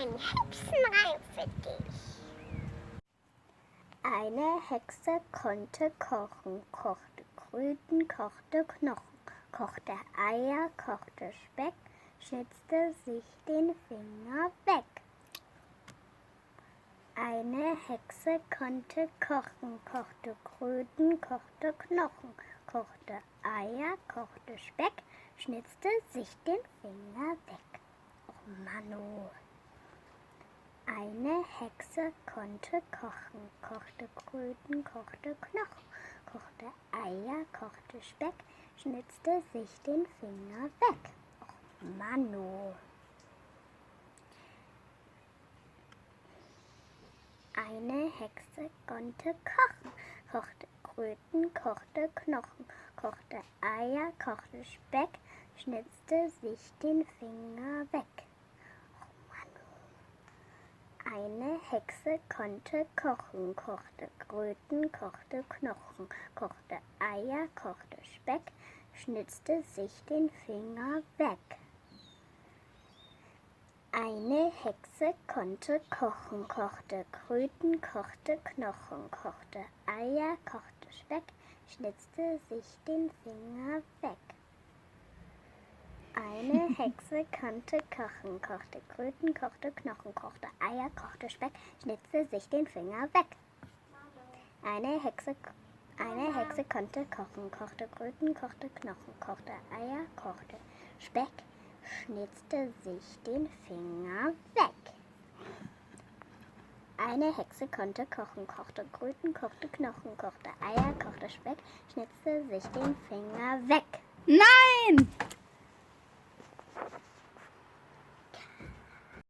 ein Hexenreim für dich. Eine Hexe konnte kochen, kochte Kröten, kochte Knochen, kochte Eier, kochte Speck, schnitzte sich den Finger weg. Eine Hexe konnte kochen, kochte Kröten, kochte Knochen, kochte Eier, kochte Speck, schnitzte sich den Finger weg. Oh Manu! Eine Hexe konnte kochen, kochte Kröten, kochte Knochen, kochte Eier, kochte Speck, schnitzte sich den Finger weg. Oh Manu! Eine Hexe konnte kochen, kochte Kröten, kochte Knochen, kochte Eier, kochte Speck, schnitzte sich den Finger weg. Eine Hexe konnte kochen, kochte Kröten, kochte Knochen, kochte Eier, kochte Speck, schnitzte sich den Finger weg. Eine Hexe konnte kochen, kochte Kröten, kochte Knochen, kochte Eier, kochte Speck, schnitzte sich den Finger weg. Eine Hexe konnte kochen, kochte Kröten, kochte Knochen, kochte Eier, kochte Speck, schnitzte sich den Finger weg. Eine Hexe konnte kochen, kochte Kröten, kochte Knochen, kochte Eier, kochte Speck, schnitzte sich den Finger weg. Eine Hexe konnte kochen, kochte Kröten, kochte Knochen, kochte Eier, kochte Speck, schnitzte sich den Finger weg. Nein!